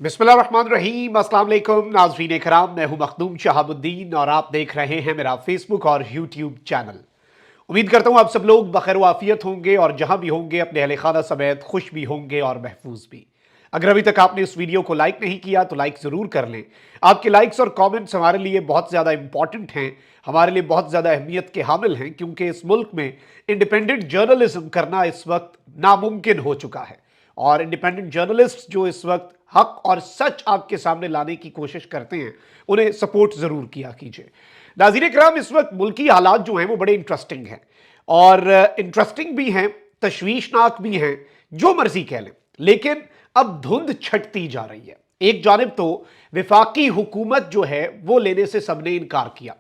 बिस्मिल्लाहिर्रहमानिर्रहीम। अस्सलाम वालेकुम नाज़रीन कराम, मैं हूं मखदूम शहाबुद्दीन और आप देख रहे हैं मेरा फेसबुक और यूट्यूब चैनल। उम्मीद करता हूं आप सब लोग बखैर वाफियत होंगे और जहां भी होंगे अपने अहले खाना समेत खुश भी होंगे और महफूज भी। अगर अभी तक आपने इस वीडियो को लाइक नहीं किया तो लाइक ज़रूर कर लें। आपके लाइक्स और कमेंट्स हमारे लिए बहुत ज़्यादा इंपॉर्टेंट हैं, हमारे लिए बहुत ज़्यादा अहमियत के हामिल हैं, क्योंकि इस मुल्क में इंडिपेंडेंट जर्नलिज्म करना इस वक्त नामुमकिन हो चुका है। और इंडिपेंडेंट जर्नलिस्ट जो इस वक्त हक और सच आपके सामने लाने की कोशिश करते हैं, उन्हें सपोर्ट ज़रूर किया कीजिए। नाज़रीन किराम, इस वक्त मुल्की हालात जो हैं वो बड़े इंटरेस्टिंग हैं, और इंटरेस्टिंग भी हैं, तशवीशनाक भी हैं, जो मर्जी कह लें। लेकिन अब धुंध छटती जा रही है। एक जानिब तो विफाकी हुकूमत जो है वो लेने से सबने इनकार किया।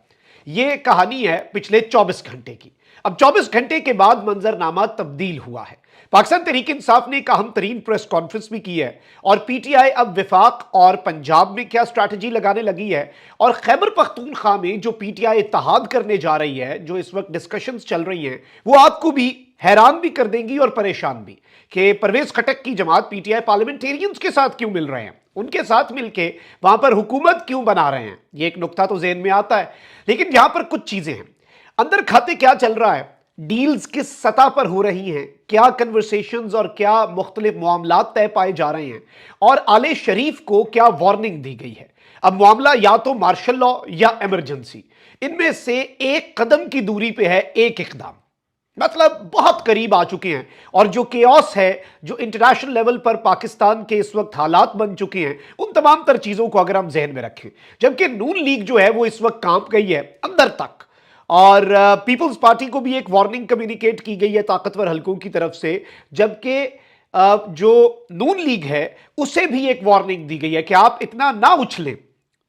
ये कहानी है पिछले 24 घंटे की। अब 24 घंटे के बाद मंजरनामा तब्दील हुआ है। पाकिस्तान तहरीक इंसाफ ने एक अहम तरीन प्रेस कॉन्फ्रेंस भी की है, और पीटीआई अब विफाक और पंजाब में क्या स्ट्रैटेजी लगाने लगी है, और खैबर पख्तूनख्वा में जो पीटीआई इत्तेहाद करने जा रही है, जो इस वक्त डिस्कशंस चल रही हैं, वो आपको भी हैरान भी कर देंगी और परेशान भी, कि परवेज खटक की जमात पीटीआई पार्लियामेंटेरियंस के साथ क्यों मिल रहे हैं, उनके साथ मिलके वहां पर हुकूमत क्यों बना रहे हैं। ये एक नुक्ता तो ज़हन में आता है, लेकिन यहां पर कुछ चीजें हैं। अंदर खाते क्या चल रहा है, डील्स किस सतह पर हो रही हैं, क्या कन्वर्सेशंस और क्या मुख्तलिफ मामलात तय पाए जा रहे हैं, और आले शरीफ को क्या वार्निंग दी गई है। अब मामला या तो मार्शल लॉ या इमरजेंसी, इनमें से एक कदम की दूरी पे है एक इकदाम, मतलब बहुत करीब आ चुके हैं। और जो केओस है, जो इंटरनेशनल लेवल पर पाकिस्तान के इस वक्त हालात बन चुके हैं, उन तमाम तर चीज़ों को अगर हम जहन में रखें, जबकि नून लीग जो है वो इस वक्त कांप गई है अंदर तक, और पीपल्स पार्टी को भी एक वार्निंग कम्युनिकेट की गई है ताकतवर हलकों की तरफ से, जबकि जो नून लीग है उसे भी एक वार्निंग दी गई है कि आप इतना ना उछलें,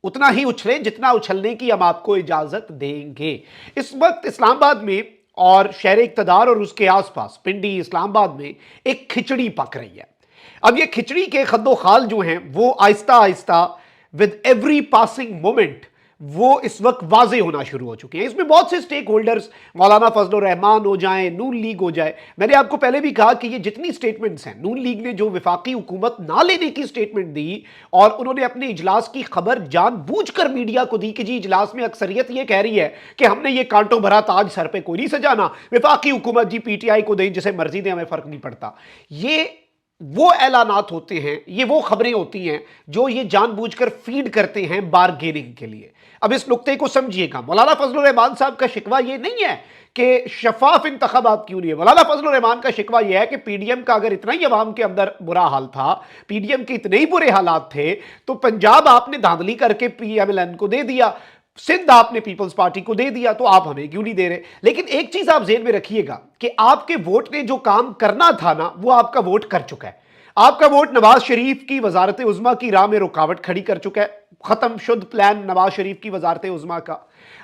उतना ही उछलें जितना उछलने की हम आपको इजाजत देंगे। इस वक्त इस्लामाबाद में और शहर इक़्तिदार और उसके आसपास पिंडी इस्लामाबाद में एक खिचड़ी पक रही है। अब ये खिचड़ी के खद्दो खाल जो हैं वो Aahista Aahista with every passing moment वो इस वक्त वाजे होना शुरू हो चुके हैं। इसमें बहुत से स्टेक होल्डर्स, मौलाना फजल रहमान हो जाएं, नून लीग हो जाए। मैंने आपको पहले भी कहा कि ये जितनी स्टेटमेंट्स हैं, नून लीग ने जो विफाकी हुकूमत ना लेने की स्टेटमेंट दी, और उन्होंने अपने इजलास की खबर जानबूझकर मीडिया को दी कि जी इजलास में अक्सरियत ये कह रही है कि हमने ये कांटों भरा ताज सर पे कोई नहीं सजाना, विफाकी हुकूमत जी पीटीआई को दें, जिसे मर्जी दें, हमें फर्क नहीं पड़ता। ये वो ऐलानात होते हैं, ये वो खबरें होती हैं जो ये जानबूझकर फीड करते हैं बारगेनिंग के लिए। अब इस नुक्ते को समझिएगा। मौलाना फजल रहमान साहब का शिकवा ये नहीं है कि शफाफ इंतखाबात क्यों नहीं है। मौलाना फजल रहमान का शिकवा यह है कि पीडीएम का अगर इतना ही अवाम के अंदर बुरा हाल था, पीडीएम के इतने ही बुरे हालात थे, तो पंजाब आपने धांधली करके पीएमएलएन को दे दिया, सिंध आपने पीपल्स पार्टी को दे दिया, तो आप हमें क्यों नहीं दे रहे। लेकिन एक चीज आप जेहन में रखिएगा कि आपके वोट ने जो काम करना था ना, वो आपका वोट कर चुका है। आपका वोट नवाज शरीफ की वजारत उज़्मा की राह में रुकावट खड़ी कर चुका है। खत्म शुद्ध प्लान नवाज शरीफ की वजारत उज़्मा का।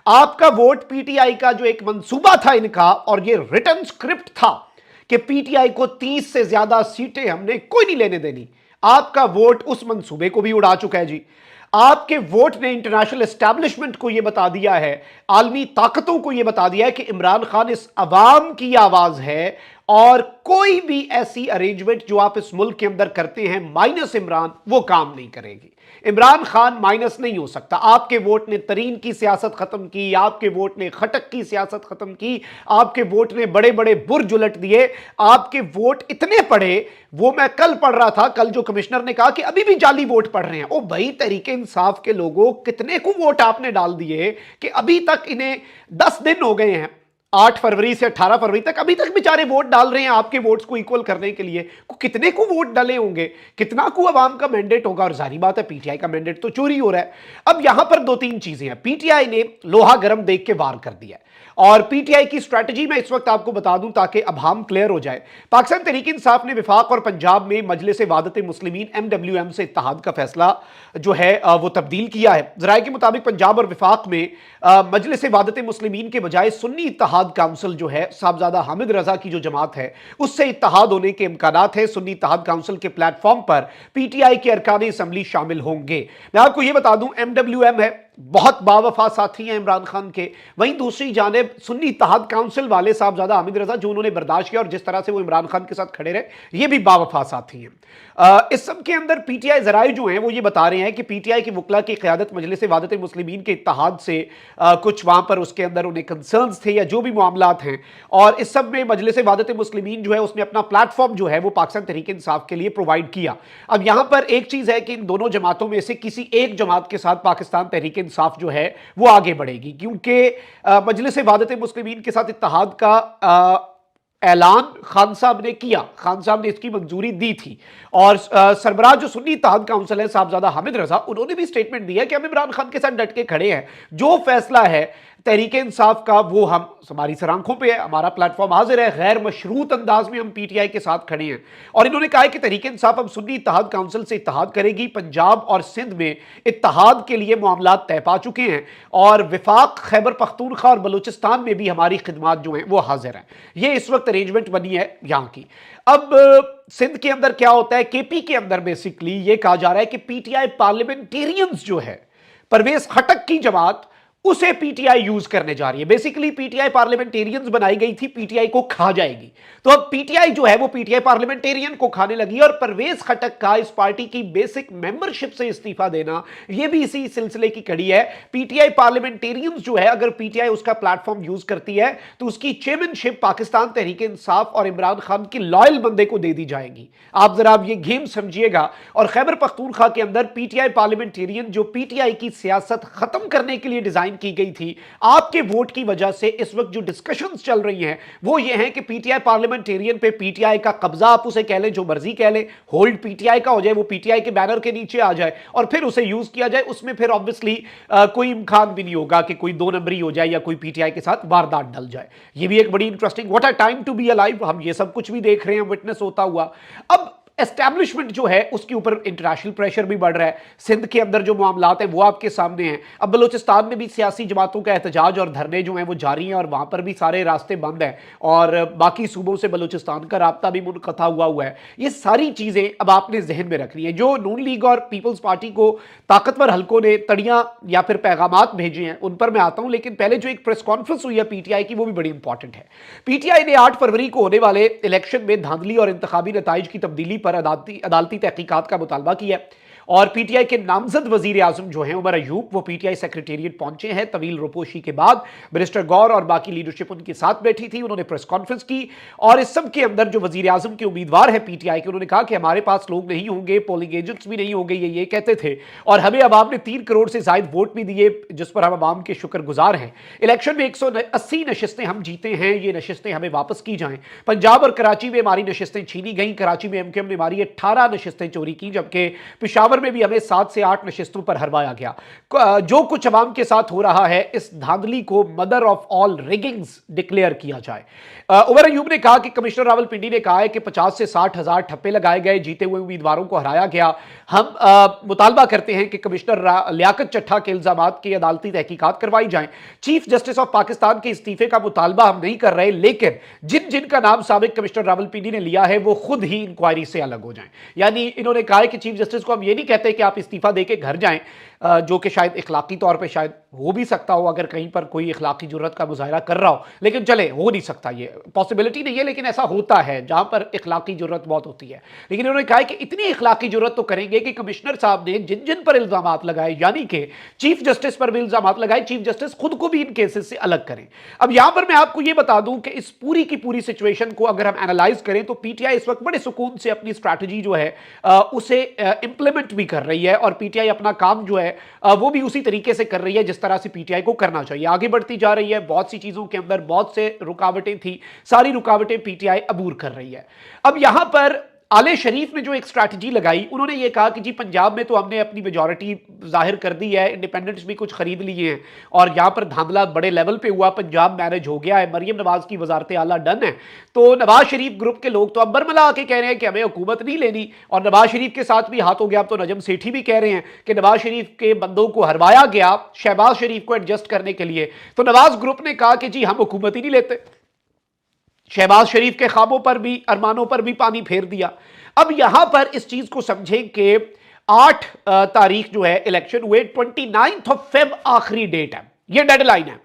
आपका वोट पीटीआई का जो एक मंसूबा था इनका, और ये रिटर्न स्क्रिप्ट था कि पीटीआई को 30 से ज्यादा सीटें हमने कोई नहीं लेने देनी, आपका वोट उस मंसूबे को भी उड़ा चुका है जी। आपके वोट ने इंटरनेशनल एस्टैब्लिशमेंट को यह बता दिया है, आलमी ताकतों को यह बता दिया है कि इमरान खान इस अवाम की आवाज है, और कोई भी ऐसी अरेंजमेंट जो आप इस मुल्क के अंदर करते हैं माइनस इमरान, वो काम नहीं करेगी। इमरान खान माइनस नहीं हो सकता। आपके वोट ने तरीन की सियासत खत्म की, आपके वोट ने खटक की सियासत खत्म की, आपके वोट ने बड़े बड़े बुर्ज उलट दिए। आपके वोट इतने पड़े, वो मैं कल पढ़ रहा था, कल जो कमिश्नर ने कहा कि अभी भी जाली वोट पड़ रहे हैं। ओ भाई, तरीके इंसाफ के लोगों, कितने को वोट आपने डाल दिए कि अभी तक इन्हें 10 दिन हो गए हैं, 8 फरवरी से 18 फरवरी तक, अभी तक बेचारे वोट डाल रहे हैं आपके वोट्स को इक्वल करने के लिए। कितने को वोट डाले होंगे, कितना को अवाम का मैंडेट होगा, और जारी बात है पीटीआई का मैंडेट तो चोरी हो रहा है। अब यहां पर 2-3 चीजें हैं। पीटीआई ने लोहा गर्म देख के वार कर दिया है, और पीटीआई की स्ट्रैटेजी मैं इस वक्त आपको बता दूं ताकि अब हम क्लियर हो जाए। पाकिस्तान तहरीक इंसाफ ने विफाक और पंजाब में मजलिस वादत मुस्लिमीन एमडब्ल्यूएम से इत्तेहाद का फैसला जो है वो तब्दील किया है। जराये के मुताबिक पंजाब और विफाक में मजलिस वादत मुस्लिमीन के बजाय सुन्नी इत्तेहाद काउंसिल जो है, साहबजादा हामिद रजा की जो जमात है, उससे इत्तेहाद होने के इम्कानात है। सुन्नी इत्तेहाद काउंसिल के प्लेटफॉर्म पर पीटीआई के अरकान असम्बली शामिल होंगे। मैं आपको यह बता दूं, एमडब्ल्यूएम है बहुत बावफा साथी हैं इमरान खान के, वहीं दूसरी जानिब सुन्नी इत्तेहाद काउंसिल वाले साहबजादा हामिद रजा जो उन्होंने बर्दाश्त किया और जिस तरह से वो इमरान खान के साथ खड़े रहे, ये भी बावफा साथी हैं। इस सब के अंदर पीटीआई जराए जो हैं वो ये बता रहे हैं कि पीटीआई की वकला की क़यादत मजलिस वहादत मुस्लिमीन के इत्तेहाद से कुछ वहां पर उसके अंदर उन्हें कंसर्न्स थे या जो भी मामलात हैं, और इस सब में मजलिस वहादत मुस्लिमीन जो है उसने अपना प्लेटफॉर्म जो है वो पाकिस्तान तहरीक इंसाफ के लिए प्रोवाइड किया। अब यहां पर एक चीज है कि इन दोनों जमातों में से किसी एक जमात के साथ पाकिस्तान तहरीक इंसाफ जो है वो आगे बढ़ेगी, क्योंकि मजलिस वहादत मुस्लिमीन के साथ इत्तेहाद का ऐलान खान साहब ने किया, खान साहब ने इसकी मंजूरी दी थी, और सरबराह जो सुन्नी इत्तेहाद काउंसिल है साहबजादा हामिद रजा, उन्होंने भी स्टेटमेंट दिया कि हम इमरान खान के साथ डट के खड़े हैं, जो फैसला है तहरीक इंसाफ का वो हम हमारी सर आंखों पे है, हमारा प्लेटफॉर्म हाजिर है, गैर मशरूत अंदाज में हम पीटीआई के साथ खड़े हैं। और इन्होंने कहा है कि तहरीक इंसाफ अब सुन्नी इत्तेहाद काउंसिल से इत्तेहाद करेगी, पंजाब और सिंध में इत्तेहाद के लिए मामलात तय पा चुके हैं, और विफाक खैबर पख्तूनख्वा और बलूचिस्तान में भी हमारी खिदमात जो हैं वो हाजिर हैं। ये इस वक्त अरेंजमेंट बनी है यहाँ की। अब सिंध के अंदर क्या होता है, केपी के अंदर बेसिकली ये कहा जा रहा है कि पीटीआई पार्लियामेंटेरियंस जो है, परवेज खटक की जमात, उसे पीटीआई यूज करने जा रही है। बेसिकली पीटीआई पार्लियामेंटेरियंस बनाई गई थी, पीटीआई को खा जाएगी, तो अब पीटीआई जो है वो पीटीआई पार्लियामेंटेरियन को खाने लगी, और परवेज खटक का इस पार्टी की बेसिक मेंबरशिप से इस्तीफा देना ये भी इसी सिलसिले की कड़ी है। पीटीआई पार्लियामेंटेरियंस जो है, अगर पीटीआई उसका प्लेटफॉर्म यूज करती है तो उसकी चेयरमैनशिप पाकिस्तान तहरीक इंसाफ और इमरान खान की लॉयल बंदे को दे दी जाएगी। आप जरा ये गेम समझिएगा। और खैबर पख्तूनख्वा के अंदर पीटीआई पार्लियामेंटेरियन जो पीटीआई की सियासत खत्म करने के लिए डिजाइन की गई थी, आपके वोट की वजह से इस वक्त जो डिस्कशंस चल रही हैं वो ये हैं कि पीटीआई पार्लियामेंटेरियन पे पीटीआई का कब्जा, आप उसे कह लें जो मर्जी कह लें, होल्ड पीटीआई का हो जाए, वो पीटीआई के बैनर के नीचे आ जाए और फिर उसे यूज किया जाए। उसमें फिर ऑब्वियसली कोई इम्कान भी नहीं होगा कि कोई दो नंबरी हो जाए या कोई पीटीआई के साथ वारदात डल जाए। ये भी एक बड़ी interesting, what a time to be alive, हम ये सब कुछ भी देख रहे हैं, विटनेस होता हुआ। अब एस्टैब्लिशमेंट जो है उसके ऊपर इंटरनेशनल प्रेशर भी बढ़ रहा है। सिंध के अंदर जो मामलात हैं वो आपके सामने हैं। अब बलूचिस्तान में भी सियासी जमातों का एहतजाज और धरने जो हैं वो जारी हैं, और वहां पर भी सारे रास्ते बंद हैं, और बाकी सूबों से बलूचिस्तान का राब्ता भी मुनक़ता हुआ है। ये सारी चीजें अब आपने जहन में रखनी है। जो नून लीग और पीपल्स पार्टी को ताकतवर हलकों ने तड़ियां या फिर पैगामात भेजे हैं उन पर मैं आता हूं, लेकिन पहले जो एक प्रेस कॉन्फ्रेंस हुई है पीटीआई की वो भी बड़ी इंपॉर्टेंट है। पीटीआई ने 8 फरवरी को होने वाले इलेक्शन में धांधली और इंतखाबी नताइज की तब्दीली पर अदालती तहकीकात का मुतालबा किया, और पीटीआई के नामजद वजीर आजम जो हैं उमर अयूब, वो पीटीआई सेक्रेटेरिएट पहुंचे हैं। तवील रुपोशी के बाद मिनिस्टर गौर और बाकी लीडरशिप उनके साथ बैठी थी, उन्होंने प्रेस कॉन्फ्रेंस की, और इस सब के अंदर जो वजीर आजम के उम्मीदवार है पीटीआई के, उन्होंने कहा कि हमारे पास लोग नहीं होंगे, पोलिंग एजेंट्स भी नहीं होंगे, ये कहते थे, और हमें अवाम ने 3 करोड़ से ज्यादा वोट भी दिए, जिस पर हम अवाम के शुक्रगुजार हैं। इलेक्शन में 180 नशिस्तें हम जीते हैं, ये नशिस्तें हमें वापस की जाएं। पंजाब और कराची में हमारी नशिस्तें छीनी गई, कराची में एमकेएम ने हमारी 18 नशिस्तें चोरी की, जबकि पेशावर में भी हमें 7 से 8 नशिस्तों पर हरवाया गया। जो कुछ अवाम के साथ हो रहा है, इस धांधली को मदर ऑफ ऑल रिगिंग्स डिक्लेयर किया जाए। उमर अयूब ने कहा कि कमिश्नर रावलपिंडी ने कहा है कि 50 से 60 हजार ठप्पे लगाए गए, जीते हुए उम्मीदवारों को हराया गया। हम मुतालबा करते हैं कि कमिश्नर लियाकत चट्ठा के इल्जामात की अदालती तहकीकात करवाई जाए। चीफ जस्टिस ऑफ पाकिस्तान के इस्तीफे का मुतालबा हम नहीं कर रहे, लेकिन जिनका नाम साबिक कमिश्नर रावलपिंडी ने लिया है वो खुद ही इंक्वायरी से अलग हो जाएं। यानी इन्होंने कहा है कि चीफ जस्टिस को हम ये नहीं कहते कि आप इस्तीफा देके घर जाएं, जो कि शायद इखलाकी तौर पे शायद हो भी सकता हो अगर कहीं पर कोई इखलाकी जुर्रत का मुजाहरा कर रहा हो, लेकिन चले हो नहीं सकता, ये पॉसिबिलिटी नहीं है, लेकिन ऐसा होता है जहां पर इखलाकी जुर्रत बहुत होती है। लेकिन उन्होंने कहा कि इतनी इखलाकी जुर्रत तो करेंगे कि कमिश्नर साहब ने जिन जिन पर इल्जामात लगाए, यानी कि चीफ जस्टिस पर भी इल्जामात लगाए, चीफ जस्टिस खुद को भी इन केसेस से अलग करें। अब यहां पर मैं आपको यह बता दूं कि इस पूरी की पूरी सिचुएशन को अगर हम एनालाइज करें तो पीटीआई इस वक्त बड़े सुकून से अपनी स्ट्रैटेजी जो है उसे इंप्लीमेंट भी कर रही है, और पीटीआई अपना काम जो है वो भी उसी तरीके से कर रही है जिस तरह से पीटीआई को करना चाहिए। आगे बढ़ती जा रही है, बहुत सी चीजों के अंदर बहुत से रुकावटें थी, सारी रुकावटें पीटीआई अबूर कर रही है। अब यहां पर आले शरीफ ने जो एक स्ट्रैटेजी लगाई, उन्होंने ये कहा कि जी पंजाब में तो हमने अपनी मेजॉरिटी जाहिर कर दी है, इंडिपेंडेंट्स भी कुछ खरीद लिए हैं, और यहाँ पर धांधला बड़े लेवल पे हुआ, पंजाब मैनेज हो गया है, मरियम नवाज की वजारत आला डन है। तो नवाज शरीफ ग्रुप के लोग तो अब बरमला आके कह रहे हैं कि हमें हुकूमत नहीं लेनी, और नवाज शरीफ के साथ भी हाथ हो गया। अब तो नजम सेठी भी कह रहे हैं कि नवाज शरीफ के बंदों को हरवाया गया शहबाज शरीफ को एडजस्ट करने के लिए। तो नवाज ग्रुप ने कहा कि जी हम हुकूमत ही नहीं लेते, शहबाज शरीफ के ख्वाबों पर भी, अरमानों पर भी पानी फेर दिया। अब यहां पर इस चीज को समझें कि 8 तारीख जो है इलेक्शन हुए, 29 ऑफ फेब आखिरी डेट है, ये डेडलाइन है।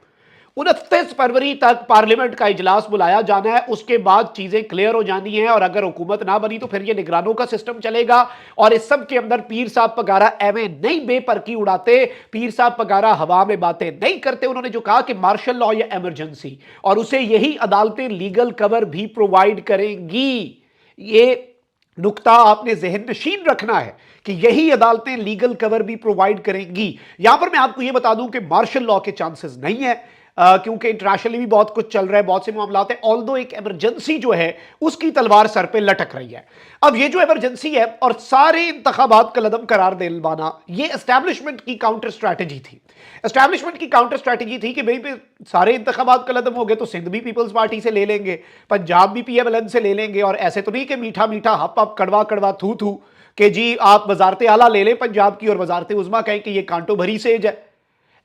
29 फरवरी तक पार्लियामेंट का इजलास बुलाया जाना है, उसके बाद चीजें क्लियर हो जानी है, और अगर हुकूमत ना बनी तो फिर ये निगरानों का सिस्टम चलेगा। और इस सब के अंदर पीर साहब पगारा एवं नहीं बेपरकी उड़ाते, पीर साहब पगारा हवा में बातें नहीं करते। उन्होंने जो कहा कि मार्शल लॉ या इमरजेंसी, और उसे यही अदालतें लीगल कवर भी प्रोवाइड करेंगी। ये नुक्ता आपने जहन नशीन रखना है कि यही अदालतें लीगल कवर भी प्रोवाइड करेंगी। यहां पर मैं आपको यह बता दूं कि मार्शल लॉ के चांसेस नहीं है, क्योंकि इंटरनेशनली भी बहुत कुछ चल रहा है, बहुत से मामला हैं। ऑल्दो एक इमरजेंसी जो है उसकी तलवार सर पे लटक रही है। अब ये जो इमरजेंसी है और सारे इंतखाबात का लदम करार दिलवाना, ये एस्टैब्लिशमेंट की काउंटर स्ट्रैटेजी थी। एस्टैब्लिशमेंट की काउंटर स्ट्रैटेजी थी कि भाई सारे इंतखाबात का लदम हो गए तो सिंध भी पीपल्स पार्टी से ले लेंगे, पंजाब भी PMLN से ले लेंगे, और ऐसे तो नहीं कि मीठा मीठा हप हप कड़वा कड़वा थू थू कि जी आप वजारत आला ले लें पंजाब की और वजारत उज़्मा कहें कि ये कांटो भरी सेज है।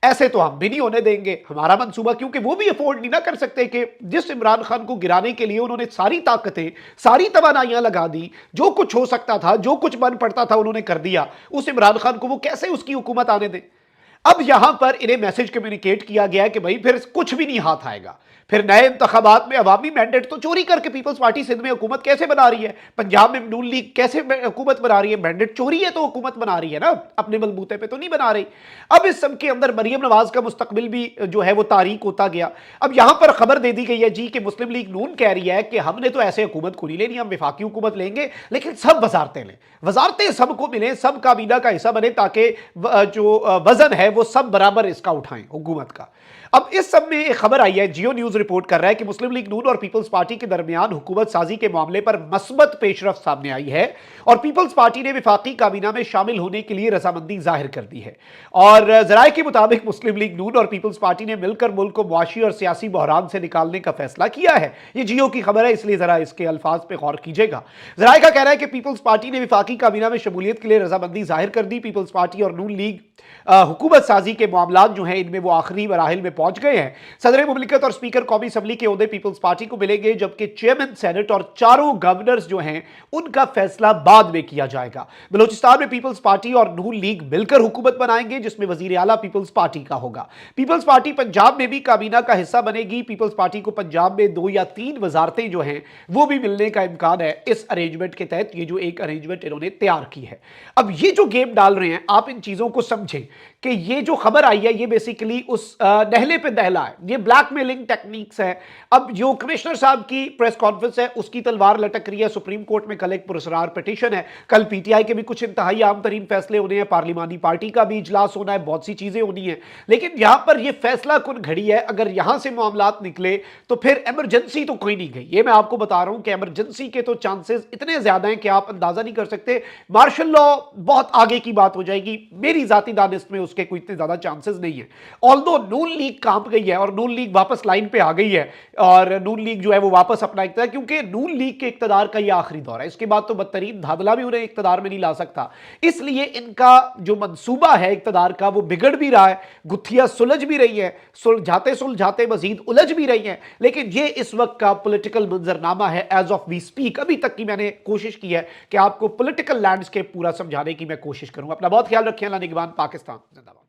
ऐसे तो हम भी नहीं होने देंगे हमारा मंसूबा, क्योंकि वो भी अफोर्ड नहीं ना कर सकते कि जिस इमरान खान को गिराने के लिए उन्होंने सारी ताकतें, सारी तवानाइयां लगा दी, जो कुछ हो सकता था, जो कुछ बन पड़ता था उन्होंने कर दिया, उस इमरान खान को वो कैसे उसकी हुकूमत आने दें। अब यहां पर इन्हें मैसेज कम्युनिकेट किया गया है कि भाई फिर कुछ भी नहीं हाथ आएगा, फिर नए इंतखाबात में अवामी मैंडेट तो चोरी करके पीपल्स पार्टी सिंध में हुकूमत कैसे बना रही है, पंजाब में नून लीग कैसे हुकूमत बना रही है, मैंडेट चोरी है तो हुकूमत बना रही है ना, अपने बलबूते पे तो नहीं बना रही। अब इस सब के अंदर मरियम नवाज का मुस्तकबिल भी जो है वो तारीक होता गया। अब यहां पर खबर दे दी गई है जी कि मुस्लिम लीग नून कह रही है कि हमने तो ऐसे हुकूमत को नहीं लेनी, हम विफाकी हुकूमत लेंगे, लेकिन सब वजारतें लें, वजारतें सबको मिले, सब काबीना का हिस्सा बने, ताकि जो वजन है वो सब बराबर इसका उठाएं हुकूमत का। अब इस सब में एक खबर आई है, जियो न्यूज रिपोर्ट कर रहा है कि मुस्लिम लीग नून और पीपल्स पार्टी के दरमियान हुकूमत साजी के मामले पर मस्बत पेशरफ सामने आई है, और पीपल्स पार्टी ने विफाकी काबीना में शामिल होने के लिए रजामंदी जाहिर कर दी है। और जराये के मुताबिक मुस्लिम लीग नून और पीपल्स पार्टी ने मिलकर मुल्क को मुआशी और सियासी बहरान से निकालने का फैसला किया है। ये जियो की खबर है, इसलिए जरा इसके अल्फाज पे गौर कीजिएगा। जराये का कहना है कि पीपल्स पार्टी ने विफाकी काबीना में शमूलियत के लिए रजामंदी जाहिर कर दी। पीपल्स पार्टी और नून लीग हुकूमत साजी के मामला जो हैं इनमें वो आखिरी मराहिल में पहुंच गए हैं। सदर मुमलिकत और स्पीकर कौमी असम्बली के ओहदे पीपल्स पार्टी को मिलेंगे, जबकि चेयरमैन सेनेट और चारों गवर्नर्स जो हैं उनका फैसला बाद में किया जाएगा। बलोचिस्तान में पीपल्स पार्टी और नून लीग मिलकर हुकूमत बनाएंगे, जिसमें वजीर आला पीपल्स पार्टी का होगा। पीपल्स पार्टी पंजाब में भी काबीना का हिस्सा बनेगी। पीपल्स पार्टी को पंजाब में 2 या 3 वजारतें जो हैं वो भी मिलने का इम्कान है इस अरेंजमेंट के तहत, ये जो एक अरेंजमेंट इन्होंने तैयार की है। अब ये जो गेम डाल रहे हैं, आप इन चीजों को समझें कि ये जो खबर आई है ये बेसिकली उस नहले पे दहला है, ये ब्लैकमेलिंग टेक्निक्स है। अब जो कमिश्नर साहब की प्रेस कॉन्फ्रेंस है उसकी तलवार लटक रही है, सुप्रीम कोर्ट में कल एक पुरस्कार पिटीशन है, कल PTI के भी कुछ इंतहाई आम तरीन फैसले होने हैं, पार्लिमानी पार्टी का भी इजलास होना है, बहुत सी चीजें होनी है। लेकिन यहां पर यह फैसला कुन घड़ी है, अगर यहां से मामलात निकले तो फिर इमरजेंसी तो कोई नहीं गई। ये मैं आपको बता रहा हूं कि इमरजेंसी के तो चांसेस इतने ज्यादा हैं कि आप अंदाजा नहीं कर सकते। मार्शल लॉ बहुत आगे की बात हो जाएगी, मेरी जाती दानिश में उसके कोई इतने ज्यादा चांसेस नहीं है। ऑल्दो नून लीग कांप गई है और नून लीग वापस लाइन पे आ गई है, और नून लीग जो है वो वापस अपना इक़्तिदार, क्योंकि नून लीग के इक़्तिदार का ये आखिरी दौर है, इसके बाद तो बदतरीन धादला भी उन्हें इक़्तिदार में नहीं ला सकता। इसलिए इनका जो मंसूबा है इक़्तिदार का वो बिगड़ भी रहा है, गुत्थियां सुलझ भी रही है, सुलझाते मजीद उलझ भी रही है। लेकिन ये इस वक्त का पॉलिटिकल मंजरनामा है एज ऑफ वी स्पीक। अभी तक की मैंने कोशिश की है कि आपको पॉलिटिकल लैंडस्केप पूरा समझाने की मैं कोशिश करूं। अपना बहुत ख्याल रखें। अल्लाह निगहबान। पाकिस्तान जिंदाबाद।